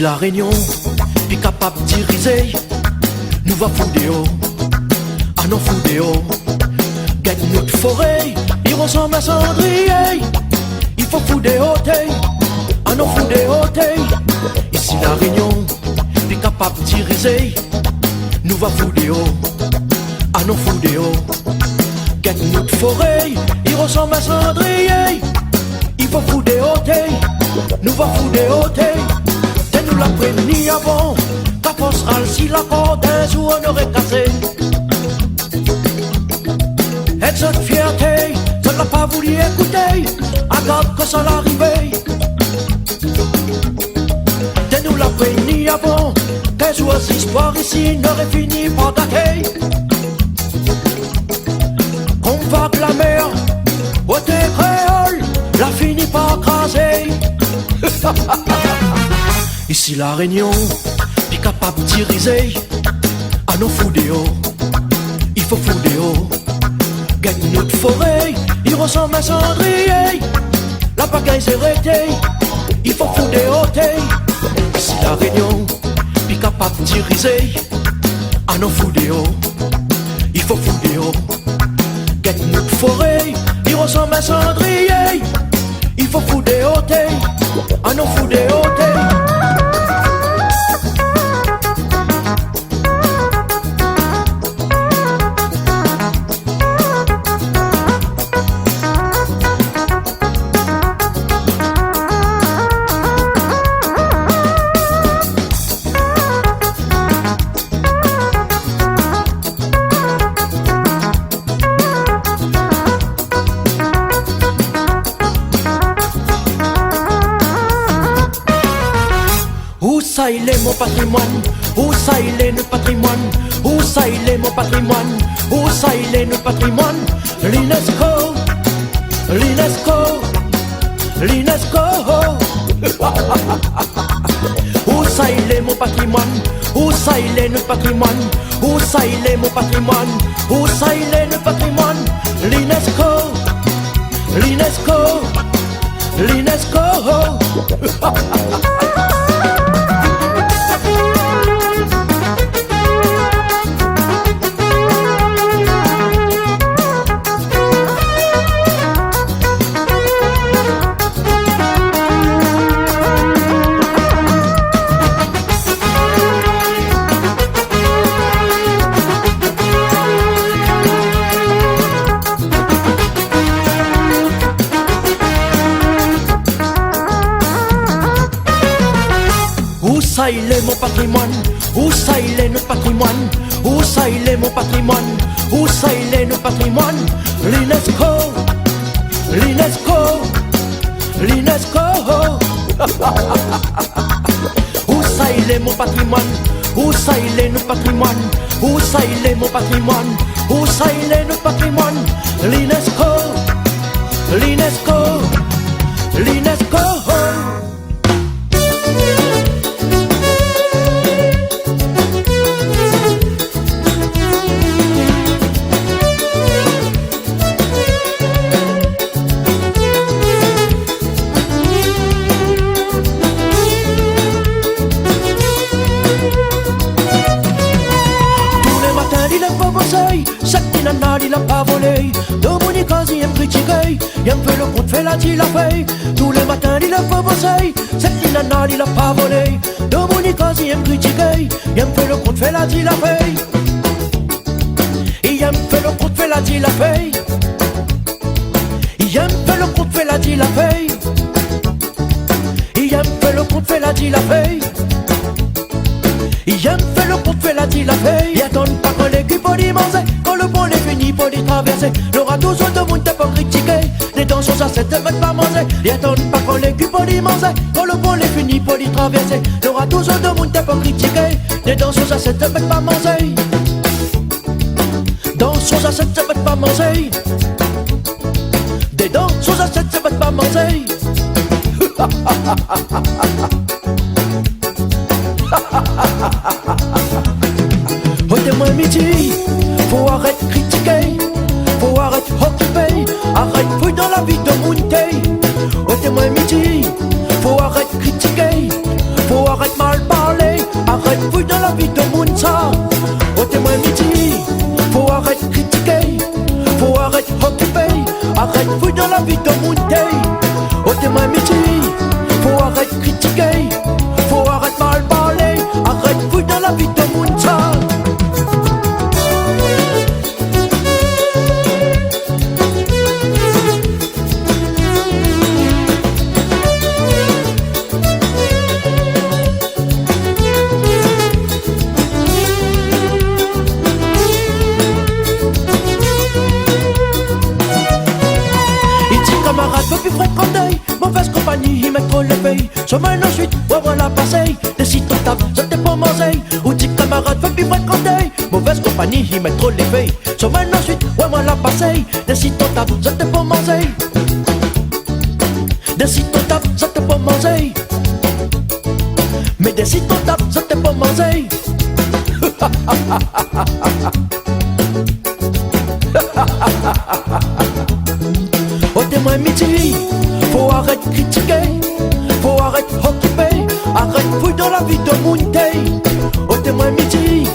la réunion, puis capable de diriger, nous va fouder haut, à nos fouder haut. Gagne notre forêt, il ressemble à cendrier. Il faut fouder haut, à nos fouder haut. Ici la réunion, puis capable de diriger, nous va fouder haut, à nos fouder haut. Gagne notre forêt, il ressemble à cendrier. Il faut fouder haut, nous va fouder haut. Nous la prévenu avant, qu'à force si la corde un jour on aurait cassé. Et cette fierté, je n'ai pas voulu écouter, regarde que ça l'arrivait. Nous la prévenu avant, qu'un jour cette histoire ici n'aurait fini par gâter. Qu'on va que la mer, au thé créole, la finit par craser. Ici la réunion, puis capable de diriger, à nos foudéos, il faut foudéos. Gagne notre forêt, il ressemble à cendrier. La bagaille s'est arrêtée, il faut foudéos. Ici la réunion, puis capable de diriger, à nos foudéos, il faut foudéos. Gagne notre forêt, il ressemble à cendrier. Il faut foudéos, à nos foudéos. Où ça il est mon patrimoine? Où ça il est notre patrimoine? Où ça il est mon patrimoine? Où ça il est notre patrimoine? L'UNESCO, l'UNESCO, l'UNESCO. Où ça il est mon patrimoine? Où ça il est notre patrimoine? Où ça il est mon patrimoine? Où ça il est notre patrimoine? L'UNESCO, l'UNESCO, l'UNESCO. Où ça il est mon patrimoine? Où ça il est notre patrimoine? Où ça il est mon patrimoine? Où ça il est notre patrimoine? L'UNESCO, l'UNESCO, l'UNESCO. Où ça il est mon patrimoine? Où ça il est notre patrimoine? Où ça il est mon patrimoine? Où ça il est notre patrimoine? L'UNESCO, l'UNESCO, l'UNESCO. Cette nana il a pas volé. Dominique il aime critiquer. Il aime faire le compte, fait la dit la veille. Tous les matins il a pas bossé. Cette nana il a pas volé. Dominique il aime critiquer. Il aime faire le compte, fait la dit la veille. Il aime faire le compte, fait la dit la veille. Il aime faire le compte, fait la dit la veille. Il aime faire le compte, fait la dit la veille. Il aime faire le compte, fait la dit la veille. Il attend pas quand l'équipe on y mange. Quand le pont est fini pour y traverser. L'aura toujours de monde t'es pas critiqué. Les dents sont à 7 mètres pas manger. Il attend pas quand l'équipe on y mange. Quand le pont est fini pour y traverser. L'aura toujours de monde t'es pas critiqué. Les dents sont à 7 mètres pas manger. Dents sont à 7 mètres pas manger. Des dents sont à 7 mètres pas manger. Au témoin midi, faut arrêter de critiquer, faut arrêter d'occuper, arrête fouille dans la vie de monter. Au témoin midi, faut arrêter de critiquer, faut arrêter mal vie de mon day. Oh t'es ma midi, faut arrêter de critiquer, faut arrêter mal parler, arrête fouille dans la vie de mon temps. Camarade, veux plus fréquenter mauvaise compagnie, il met trop l'éveil. Semaine ensuite, ouais, voilà passé. Décide ton table, ça t'est pas mangé. Ou dit camarade, veux plus fréquenter mauvaise compagnie, il met trop l'éveil. Semaine ensuite, ouais, voilà passé. Décide ton table, ça t'est pas mangé. Décide ton table, ça t'est pas mangé. Mais décide ton table, ça t'est pas mangé. Oh t'es moins midi, faut arrêter de critiquer, faut arrêter d'occuper, arrête fouille dans la vie de mon day. Oh t'es moins midi,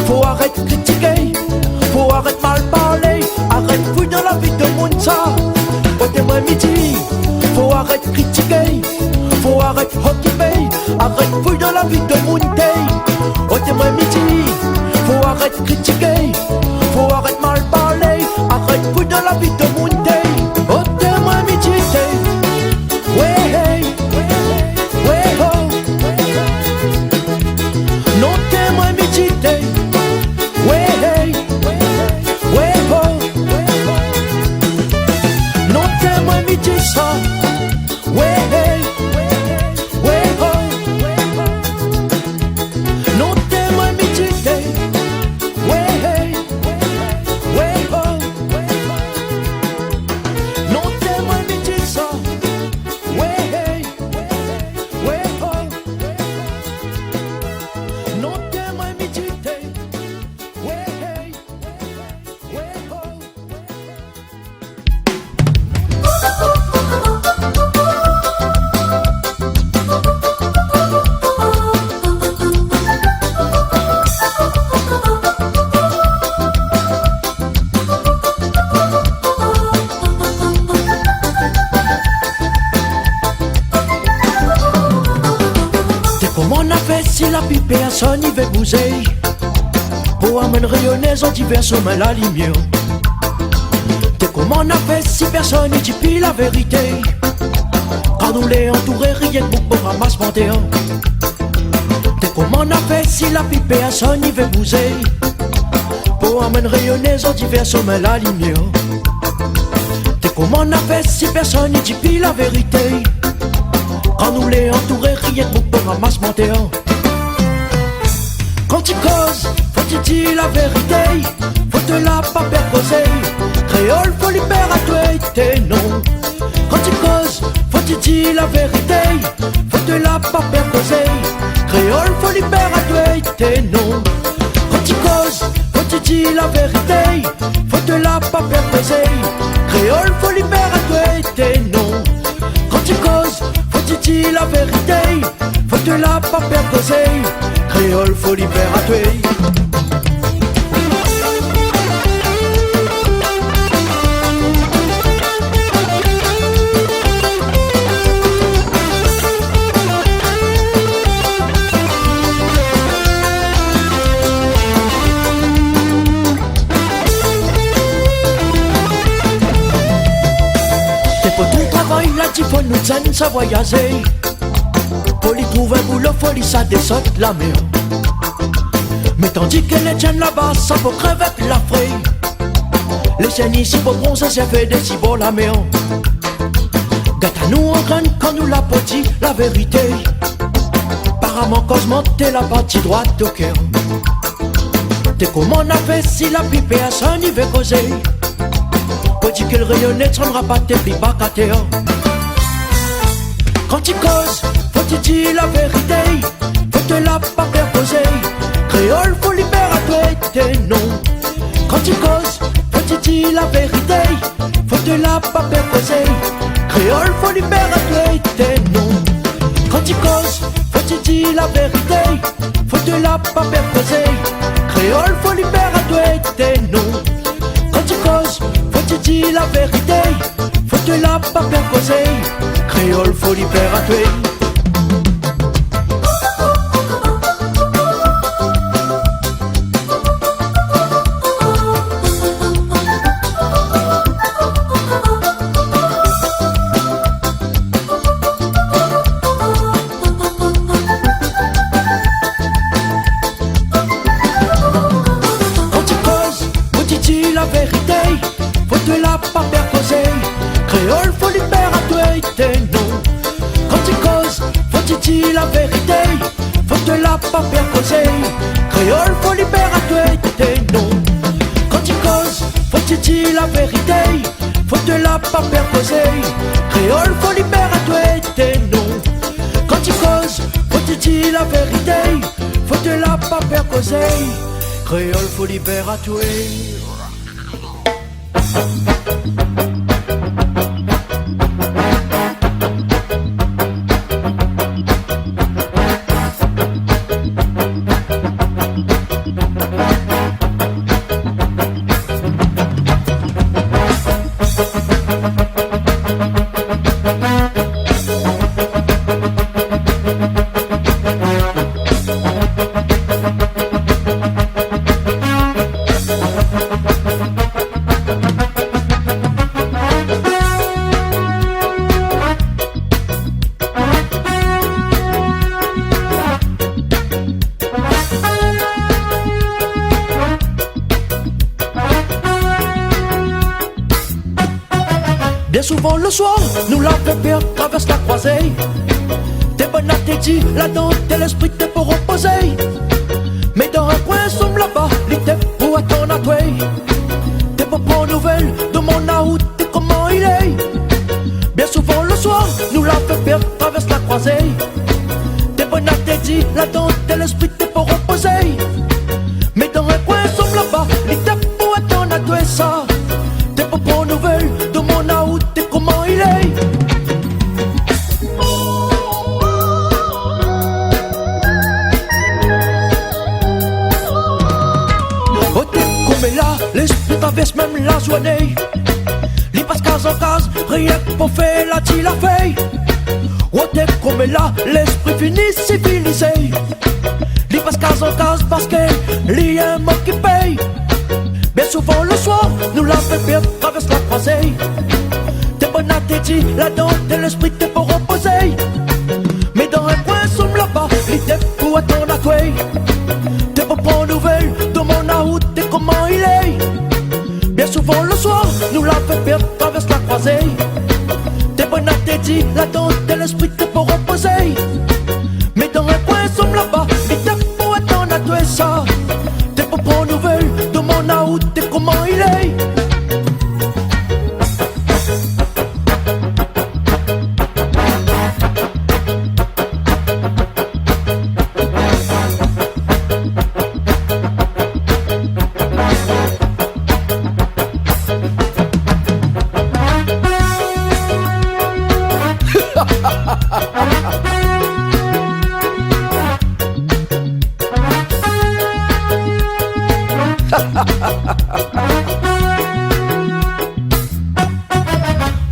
faut arrêter de critiquer, faut arrêter mal parler, arrête fouille dans la vie de mon ça. Oh t'es moins midi, faut arrêter de critiquer, faut arrêter d'occuper, arrête fouille dans la vie de mon day. Oh t'es moins midi, faut arrêter de critiquer, faut arrêter mal parler, arrête fouille dans la vie de mon day. Oh t'es moi médité, ouais hey, ouais oh. Non t'es moi médité, ouais hey, ouais oh. Non t'es moi médité ça, ouais hey, ouais oh. Non t'es moi médité, ouais hey, ouais oh. Non t'es moi médité ça, ouais hey, ouais oh. Non t'es moi médité, ouais hey, ouais oh. Comment on a fait si la pipe personne y veut bouger pour amener rayonnaise en divers sommets la lumière. T'es comment on a fait si personne n'y dit plus la vérité quand nous les entourés rien que pour ramasser panthéon. T'es comment on a fait si la pipe personne y veut bouger pour amener rayonnaise en divers sommets la lumière. T'es comment on a fait si personne n'y dit plus la vérité quand nous les entourés rien que pour ramasser panthéon. Quand tu causes, faut tu dire la vérité, faut te la pas perposer. Créole, faut libérer à toi et tes noms. Quand tu causes, faut tu dire la vérité, faut te la pas perposer. Créole, faut libérer à toi et tes noms. Quand tu causes, faut tu dire la vérité, faut te la pas perposer. Créole, faut libérer à toi et tes noms. Quand tu causes, faut tu dire la vérité, faut te la pas perposer. Créole, faut libérer à toi. T'es pour ton travail, là tu faut nous zen, ça voyager. Faut lui trouver un boulot, faut lui ça descend la mer. Mais tandis que les jeunes là-bas, ça faut crever la feuille. Les jeunes ici pour bronzer, ça fait des si beaux la mer. Gâte à nous en graine quand nous la dit la vérité. Apparemment cause t'es la partie droite au cœur. T'es comment on a fait si la pipe à son niveau causé. Faut dire que le rayonnet ne sera pas tes prix pas qu'à terre. Quand tu causes, faut te dire la vérité, faut te la pas perposer. Créole, faut libérer à toi et tes noms. Quand tu causes, faut te dire la vérité, faut te la pas perposer. Créole, faut libérer à toi et tes noms. Quand tu causes, faut te dire la vérité, faut te la pas perposer. Créole, faut libérer à toi et tes noms. Quand tu causes, faut te dire la vérité, faut te la créole faut libérer. La vérité, faut te la pas faire causer. Créole, faut libérer tes noms. Quand tu causes, faut te dire la vérité, faut te la pas faire causer. Créole, faut libérer tes noms. Quand tu causes, faut te dire la vérité, faut te la pas faire causer. Créole, faut libérer tes noms. Quand tu causes, faut te dire la vérité, faut te la pas faire causer. Créole, faut libérer. Bien souvent le soir, nous la fait perdre, traverse la croisée. T'es bonne à tes dit, la dentelle, l'esprit t'es pour reposer. Mais dans un coin sombre là-bas, l'idée pour attendre à toi. T'es pas pour nouvelles de mon out et comment il est. Bien souvent le soir, nous la fait perdre, traverse la croisée. T'es bonne à tes dit, la dentelle, l'esprit t'es pour reposer. Mais dans un coin sombre là-bas, l'idée pour attendre à toi ça. T'es pas pour nouvelles de mon out et comment il est. Oh t'es comme là, l'esprit traverse même la journée. Li passe case en case, rien que pour faire la t'il a fait. Oh t'es comme là, l'esprit finit civilisé. Li passe case en case parce qu'il y a un mot qui paye. Bien souvent le soir, nous la fait perdre, traverse la croisée. T'es bonne à tes dit, la dentelle, l'esprit t'es pour reposer. Mais dans un coin sombre là-bas, l'idée pour attendre à toi. T'es pas prendre nouvelle de mon out et comment il est. Bien souvent le soir, nous la fait perdre, traverse la croisée. T'es bonne à tes dit, la dentelle, l'esprit t'es pour reposer. Mais dans un coin sombre là-bas, l'idée pour attendre à toi ça. T'es pas prendre nouvelle de mon out et comment il est.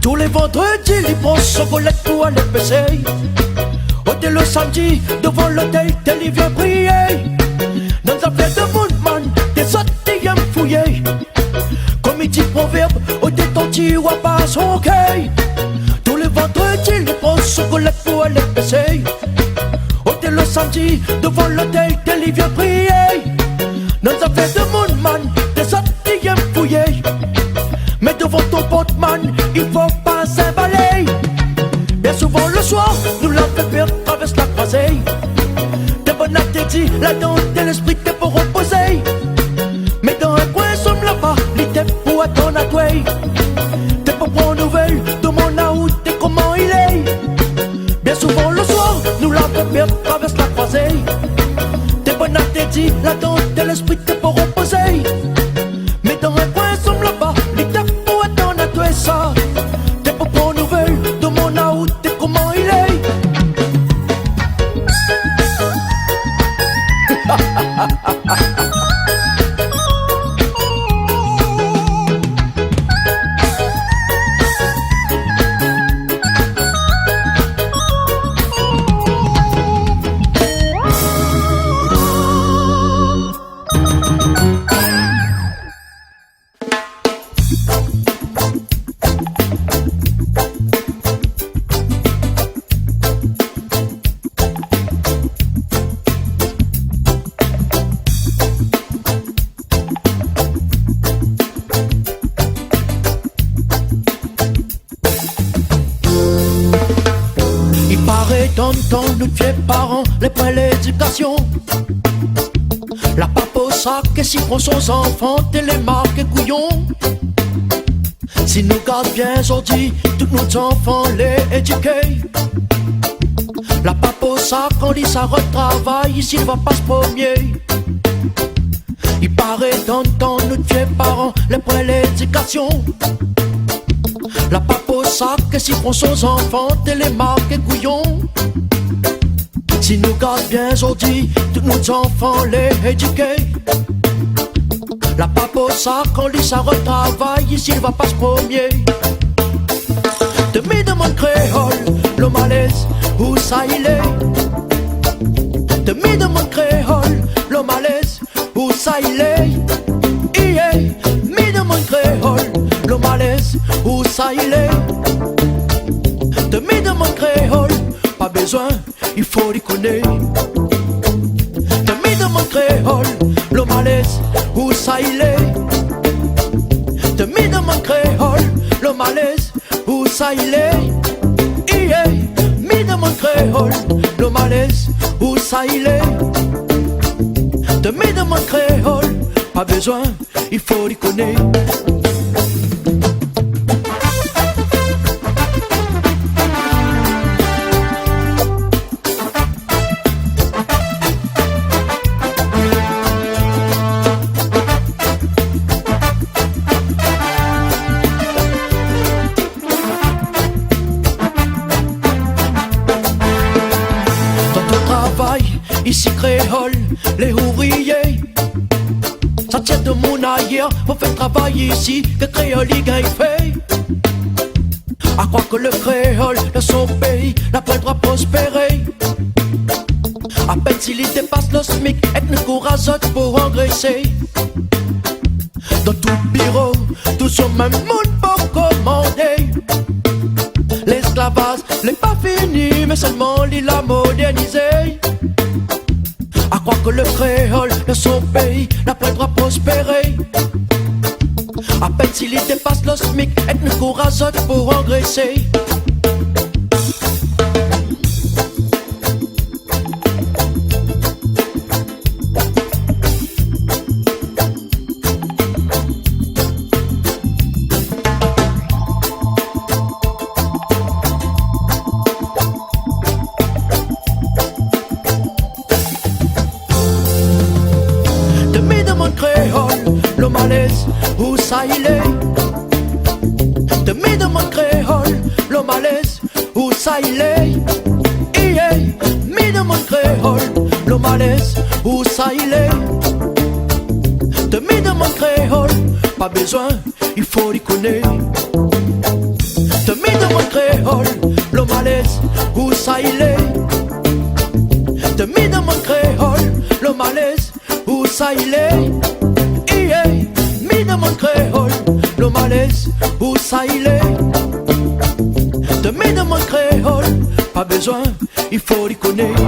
Tous les vendredis, ils prennent chocolat pour aller pêcher. Oh, dès le samedi, devant l'hôtel, tel il vient prier. Dans la fête de Moonman, des sorties à me fouiller. Comme il dit proverbe, oh, t'es tonti ou à pas son quai. Tous les vendredis, ils prennent chocolat pour aller pêcher. Oh, dès le samedi, devant l'hôtel, tel il vient prier. Dans la fête de Moonman, des sorties à me fouiller. Mais devant ton pote man, il faut pas s'emballer. Bien souvent le soir, nous la fait perdre, traverse la croisée. T'es bonne à tes dit, la dentelle, l'esprit t'es pour reposer. Mais dans un coin sombre là-bas, l'idée pour attendre à toi. T'es pas prendre nouvelle de mon out et comment il est. Bien souvent le soir, nous la fait perdre, traverse la croisée. T'es bonne à tes dit, la dentelle, l'esprit t'es pour reposer. Mais dans un coin sombre là-bas, l'idée pour attendre à toi ça. T'es pas prendre nouvelle de mon out et comment il est. tonton, nous vieux parents, les points l'éducation. La pape au sac et si prend son enfant, télémarque et couillon. Si nous garde bien aujourd'hui, tous nos enfants les éduquer. La pape au sac, on lit ça retravaille, ici il va pas se premier. Il paraît tonton, nous vieux parents, les points l'éducation. La pape au sac et si prend son enfant, télémarque et couillon. Si nous garde bien aujourd'hui, tous nos enfants les éduquer. La pape au sac, on lit ça retravaille, ici il va pas se premier. Demi de mon créole, le malaise, où ça il est. Demi de mon créole, le malaise, où ça il est. Yeah. Mi de mon créole, le malaise, où ça il est. Demi de mon créole, pas besoin, il faut y connaître. Demi de mon créole, le malaise, où ça il est. Demi de mon créole, le malaise, où ça il est. Yeah. Mi de mon créole, le malaise, où ça il est. Demi de mon créole, pas besoin, il faut y connaître. Ici créole, les ouvriers, ça tient de mon ailleurs, faut faire travailler ici, que créole y gagne fait. À croire que le créole de son pays n'a pas le droit de prospérer. À peine s'il dépasse le SMIC, et ne court azote pour engraisser. Dans tout bureau, tous au même monde pour commander. L'esclavage n'est pas fini, mais seulement il a modernisé. À croire que le créole de son pays n'a pas le droit de prospérer. À peine s'il dépasse le SMIC, et ne court azote pour engraisser. Le malaise, où ça il est. Demi de mon créole, le malaise, où ça il est. Yeah. Mi de mon créole, le malaise, où ça il est. Demi de mon créole, pas besoin, il faut y connaître. Demi de mon créole, le malaise, où ça il est. Demi de mon créole, le malaise, où ça il est. Yeah. Mi de mon créole, le malaise, où ça il est. Demi de mon créole, pas besoin, il faut y connaître.